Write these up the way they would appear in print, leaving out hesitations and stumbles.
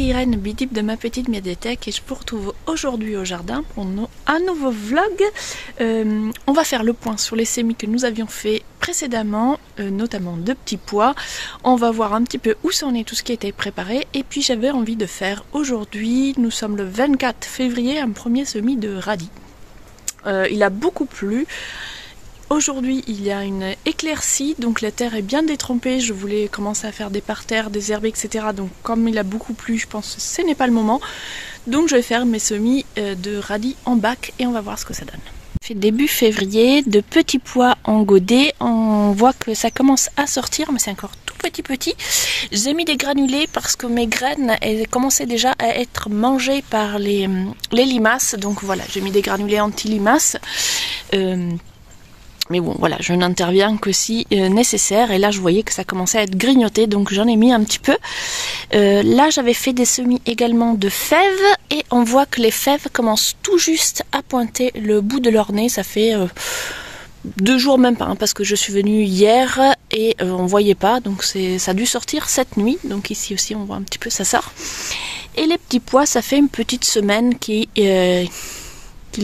Irène Bidip de ma petite médiathèque et je vous retrouve aujourd'hui au jardin pour un nouveau vlog. On va faire le point sur les semis que nous avions fait précédemment, notamment de petits pois. On va voir un petit peu où ça en est tout ce qui a été préparé et puis j'avais envie de faire aujourd'hui, nous sommes le 24 février, un premier semis de radis. Il a beaucoup plu. Aujourd'hui il y a une éclaircie, donc la terre est bien détrempée, je voulais commencer à faire des parterres, des herbes, etc. Donc comme il a beaucoup plu, je pense que ce n'est pas le moment. Donc je vais faire mes semis de radis en bac et on va voir ce que ça donne. Fait début février, de petits pois en godet, on voit que ça commence à sortir, mais c'est encore tout petit. J'ai mis des granulés parce que mes graines commençaient déjà à être mangées par les limaces, donc voilà, j'ai mis des granulés anti-limaces. Mais bon, voilà, je n'interviens que si nécessaire. Et là, je voyais que ça commençait à être grignoté, donc j'en ai mis un petit peu. Là, j'avais fait des semis également de fèves. Et on voit que les fèves commencent tout juste à pointer le bout de leur nez. Ça fait 2 jours même pas, hein, parce que je suis venue hier et on voyait pas. Donc ça a dû sortir cette nuit. Donc ici aussi, on voit un petit peu, ça sort. Et les petits pois, ça fait une petite semaine qu'ils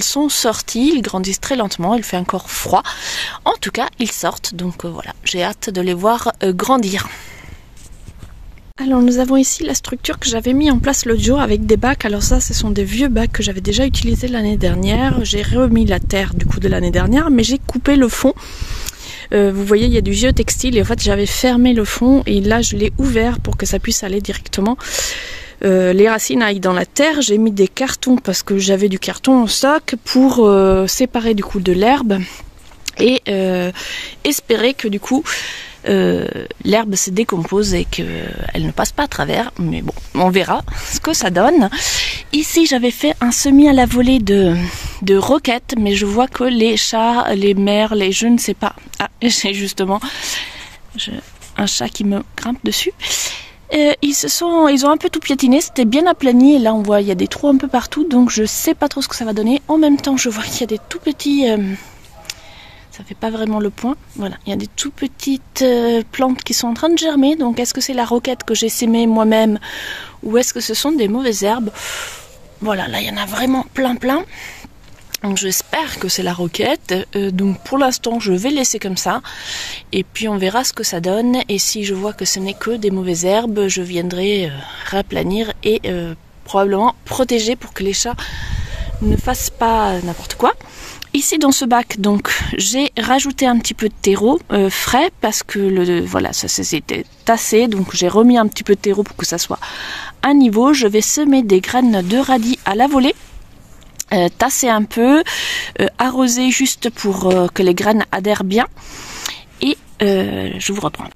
sont sortis, ils grandissent très lentement, il fait encore froid. En tout cas, ils sortent, donc voilà, j'ai hâte de les voir grandir. Alors nous avons ici la structure que j'avais mis en place l'autre jour avec des bacs. Alors ça, ce sont des vieux bacs que j'avais déjà utilisés l'année dernière. J'ai remis la terre du coup de l'année dernière, mais j'ai coupé le fond. Vous voyez, il y a du géotextile et en fait j'avais fermé le fond et là je l'ai ouvert pour que ça puisse aller directement. Les racines aillent dans la terre. J'ai mis des cartons parce que j'avais du carton en stock pour séparer du coup de l'herbe et espérer que du coup l'herbe se décompose et qu'elle ne passe pas à travers. Mais bon, on verra ce que ça donne. Ici j'avais fait un semis à la volée de roquettes, mais je vois que les chats, les merles, je ne sais pas. Ah, j'ai justement un chat qui me grimpe dessus. Ils ont un peu tout piétiné, c'était bien aplani et là on voit il y a des trous un peu partout, donc je sais pas trop ce que ça va donner. En même temps je vois qu'il y a des tout petits, ça fait pas vraiment le point, voilà, il y a des tout petites plantes qui sont en train de germer, donc est-ce que c'est la roquette que j'ai sémée moi-même ou est-ce que ce sont des mauvaises herbes? Voilà, là il y en a vraiment plein. Donc j'espère que c'est la roquette, donc pour l'instant je vais laisser comme ça et puis on verra ce que ça donne et si je vois que ce n'est que des mauvaises herbes, je viendrai raplanir et probablement protéger pour que les chats ne fassent pas n'importe quoi. Ici dans ce bac donc j'ai rajouté un petit peu de terreau frais parce que voilà, ça s'était tassé, donc j'ai remis un petit peu de terreau pour que ça soit à niveau. Je vais semer des graines de radis à la volée. Tasser un peu, arroser juste pour que les graines adhèrent bien et je vous reprends.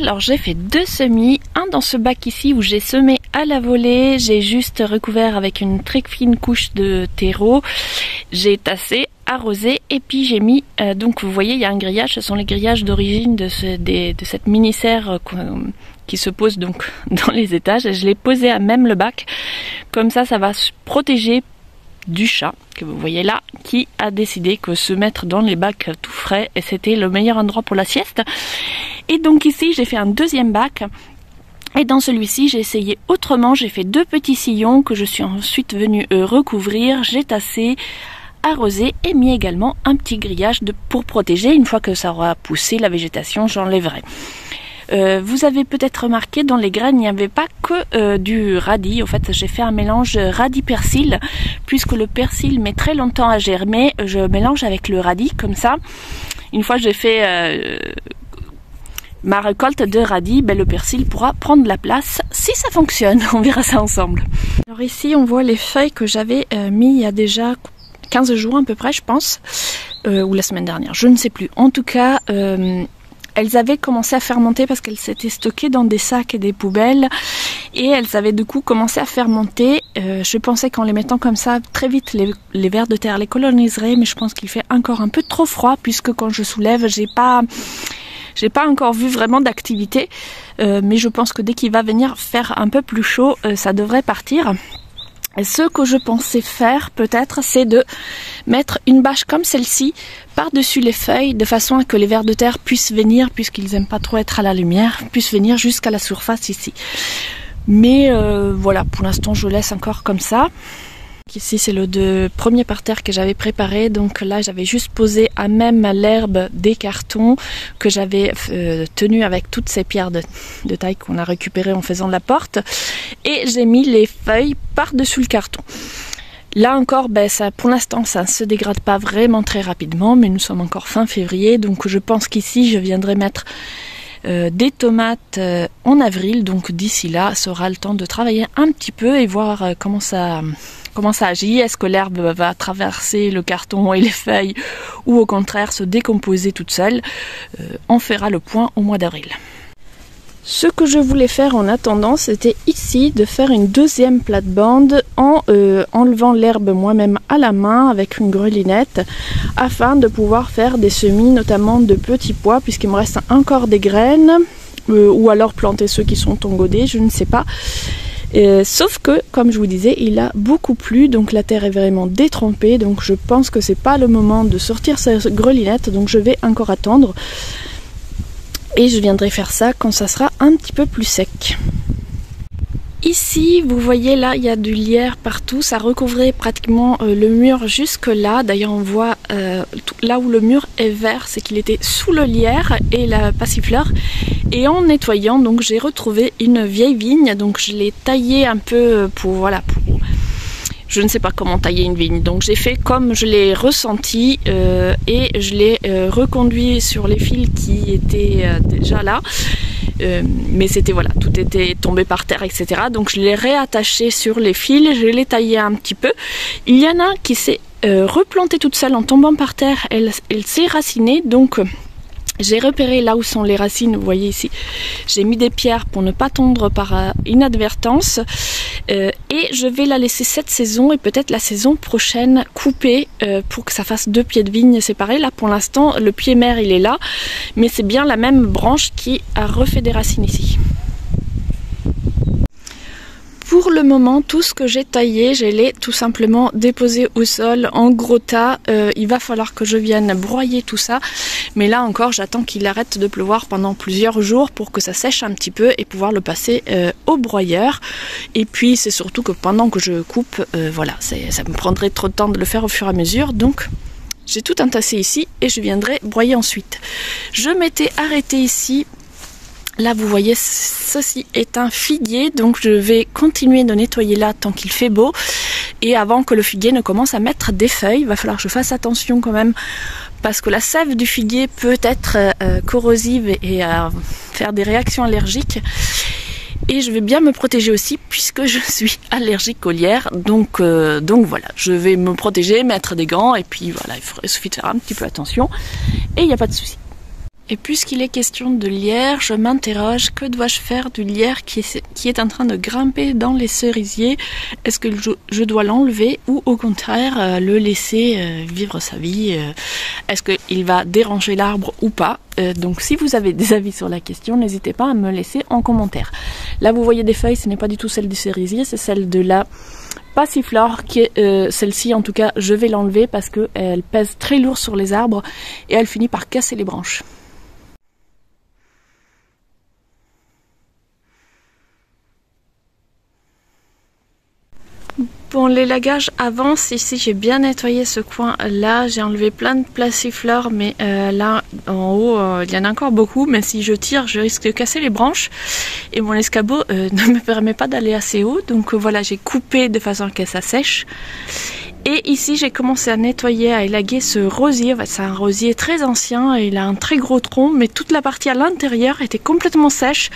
Alors j'ai fait 2 semis, un dans ce bac ici où j'ai semé à la volée, j'ai juste recouvert avec une très fine couche de terreau, j'ai tassé, arrosé et puis j'ai mis, donc vous voyez il y a un grillage, ce sont les grillages d'origine de cette mini-serre qui se pose donc dans les étages et je l'ai posé à même le bac, comme ça va se protéger du chat que vous voyez là qui a décidé que se mettre dans les bacs tout frais et c'était le meilleur endroit pour la sieste. Et donc ici j'ai fait un deuxième bac et dans celui-ci j'ai essayé autrement, j'ai fait 2 petits sillons que je suis ensuite venue recouvrir, j'ai tassé, arrosé et mis également un petit grillage pour protéger. Une fois que ça aura poussé la végétation, j'enlèverai. Vous avez peut-être remarqué, dans les graines, il n'y avait pas que du radis. En fait, j'ai fait un mélange radis-persil. Puisque le persil met très longtemps à germer, je mélange avec le radis, comme ça. Une fois que j'ai fait ma récolte de radis, le persil pourra prendre la place si ça fonctionne. On verra ça ensemble. Alors ici, on voit les feuilles que j'avais mis il y a déjà 15 jours à peu près, je pense. Ou la semaine dernière, je ne sais plus. En tout cas... elles avaient commencé à fermenter parce qu'elles s'étaient stockées dans des sacs et des poubelles et elles avaient du coup commencé à fermenter. Je pensais qu'en les mettant comme ça, très vite les vers de terre les coloniseraient, mais je pense qu'il fait encore un peu trop froid puisque quand je soulève, j'ai pas encore vu vraiment d'activité. Mais je pense que dès qu'il va venir faire un peu plus chaud, ça devrait partir. Et ce que je pensais faire peut-être, c'est de mettre une bâche comme celle-ci par-dessus les feuilles, de façon à que les vers de terre puissent venir, puisqu'ils n'aiment pas trop être à la lumière, puissent venir jusqu'à la surface ici. Mais voilà, pour l'instant je laisse encore comme ça. Ici c'est le premier parterre que j'avais préparé, donc là j'avais juste posé à même l'herbe des cartons que j'avais tenu avec toutes ces pierres de taille qu'on a récupérées en faisant de la porte, et j'ai mis les feuilles par-dessus le carton. Là encore, ça, pour l'instant ça ne se dégrade pas vraiment très rapidement, mais nous sommes encore fin février, donc je pense qu'ici je viendrai mettre des tomates en avril, donc d'ici là ça aura le temps de travailler un petit peu et voir comment ça agit. Est-ce que l'herbe va traverser le carton et les feuilles ou au contraire se décomposer toute seule? On fera le point au mois d'avril. Ce que je voulais faire en attendant, c'était ici de faire une deuxième plate-bande en enlevant l'herbe moi-même à la main avec une grelinette afin de pouvoir faire des semis, notamment de petits pois, puisqu'il me reste encore des graines ou alors planter ceux qui sont engodés, je ne sais pas. Sauf que, comme je vous disais, il a beaucoup plu, donc la terre est vraiment détrempée, donc je pense que c'est pas le moment de sortir cette grelinette, donc je vais encore attendre. Et je viendrai faire ça quand ça sera un petit peu plus sec. Ici, vous voyez là, il y a du lierre partout, ça recouvrait pratiquement le mur jusque là. D'ailleurs, on voit là où le mur est vert, c'est qu'il était sous le lierre et la passiflore. Et en nettoyant, donc j'ai retrouvé une vieille vigne, donc je l'ai taillée un peu je ne sais pas comment tailler une vigne, donc j'ai fait comme je l'ai ressenti et je l'ai reconduit sur les fils qui étaient déjà là. Mais c'était voilà, tout était tombé par terre, etc. Donc je l'ai réattaché sur les fils, je l'ai taillé un petit peu. Il y en a qui s'est replantée toute seule en tombant par terre, elle s'est racinée, donc j'ai repéré là où sont les racines, vous voyez ici. J'ai mis des pierres pour ne pas tondre par inadvertance. Et je vais la laisser cette saison et peut-être la saison prochaine couper pour que ça fasse 2 pieds de vigne séparés. Là pour l'instant le pied mère il est là, mais c'est bien la même branche qui a refait des racines ici. Pour le moment, tout ce que j'ai taillé, je l'ai tout simplement déposé au sol en gros tas. Il va falloir que je vienne broyer tout ça. Mais là encore, j'attends qu'il arrête de pleuvoir pendant plusieurs jours pour que ça sèche un petit peu et pouvoir le passer au broyeur. Et puis, c'est surtout que pendant que je coupe, voilà, ça me prendrait trop de temps de le faire au fur et à mesure. Donc, j'ai tout entassé ici et je viendrai broyer ensuite. Je m'étais arrêtée ici. Là vous voyez, ceci est un figuier, donc je vais continuer de nettoyer là tant qu'il fait beau. Et avant que le figuier ne commence à mettre des feuilles, il va falloir que je fasse attention quand même. Parce que la sève du figuier peut être corrosive et faire des réactions allergiques. Et je vais bien me protéger aussi puisque je suis allergique aux lierres. Donc voilà, je vais me protéger, mettre des gants et puis voilà, il suffit de faire un petit peu attention et il n'y a pas de souci. Et puisqu'il est question de lierre, je m'interroge, que dois-je faire du lierre qui est en train de grimper dans les cerisiers? Est-ce que je dois l'enlever ou au contraire le laisser vivre sa vie? Est-ce qu'il va déranger l'arbre ou pas? Donc si vous avez des avis sur la question, n'hésitez pas à me laisser en commentaire. Là vous voyez des feuilles, ce n'est pas du tout celle du cerisier, c'est celle de la passiflore qui est celle-ci. En tout cas je vais l'enlever parce qu'elle pèse très lourd sur les arbres et elle finit par casser les branches. Bon, l'élagage avance. Ici, j'ai bien nettoyé ce coin-là. J'ai enlevé plein de passiflores, mais là, en haut, il y en a encore beaucoup. Mais si je tire, je risque de casser les branches. Et mon escabeau ne me permet pas d'aller assez haut. Donc voilà, j'ai coupé de façon à ce que ça sèche. Et ici, j'ai commencé à nettoyer, à élaguer ce rosier. C'est un rosier très ancien et il a un très gros tronc, mais toute la partie à l'intérieur était complètement sèche.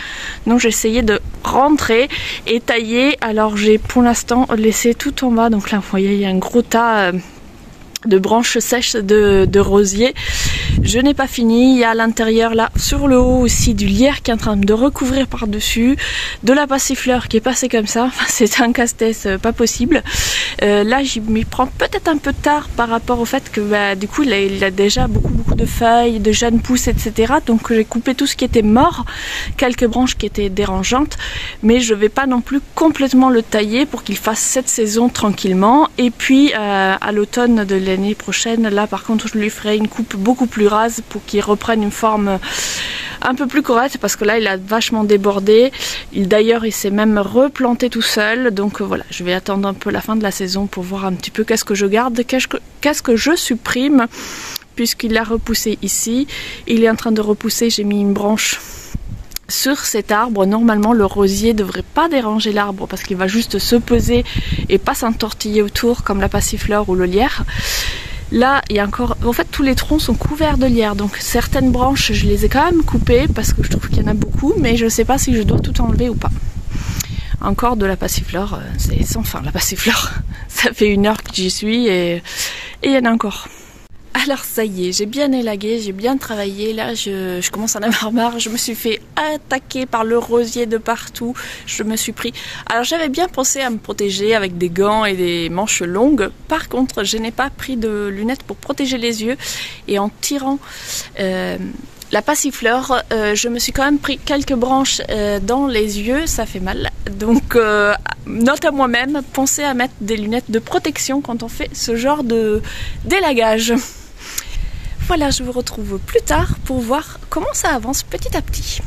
Donc j'ai essayé de rentrer et tailler. Alors j'ai pour l'instant laissé tout en bas. Donc là, vous voyez, il y a un gros tas de branches sèches de rosier. Je n'ai pas fini, il y a à l'intérieur là sur le haut aussi du lierre qui est en train de recouvrir par dessus, de la passifleur qui est passée comme ça, enfin, c'est un casse-tête pas possible. Là j'y m'y prends peut-être un peu tard par rapport au fait que du coup il a déjà beaucoup de feuilles, de jeunes pousses, etc. Donc j'ai coupé tout ce qui était mort, quelques branches qui étaient dérangeantes, mais je vais pas non plus complètement le tailler pour qu'il fasse cette saison tranquillement. Et puis à l'automne de l'année prochaine, là par contre je lui ferai une coupe beaucoup plus rase pour qu'il reprenne une forme un peu plus correcte, parce que là il a vachement débordé. D'ailleurs il s'est même replanté tout seul, donc voilà, je vais attendre un peu la fin de la saison pour voir un petit peu qu'est-ce que je garde, qu'est-ce que je supprime, puisqu'il a repoussé ici, il est en train de repousser. J'ai mis une branche sur cet arbre. Normalement le rosier devrait pas déranger l'arbre parce qu'il va juste se peser et pas s'entortiller autour comme la passiflore ou le lierre. Là, il y a encore... En fait, tous les troncs sont couverts de lierre. Donc, certaines branches, je les ai quand même coupées parce que je trouve qu'il y en a beaucoup. Mais je ne sais pas si je dois tout enlever ou pas. Encore de la passiflore. C'est sans fin, la passiflore. Ça fait 1 heure que j'y suis et il y en a encore. Alors ça y est, j'ai bien élagué, j'ai bien travaillé. Là, je commence à en avoir marre. Je me suis fait attaquer par le rosier de partout. Je me suis pris... Alors j'avais bien pensé à me protéger avec des gants et des manches longues. Par contre, je n'ai pas pris de lunettes pour protéger les yeux. Et en tirant la passiflore, je me suis quand même pris quelques branches dans les yeux. Ça fait mal. Donc, note à moi-même, pensez à mettre des lunettes de protection quand on fait ce genre d'élagage. Voilà, je vous retrouve plus tard pour voir comment ça avance petit à petit.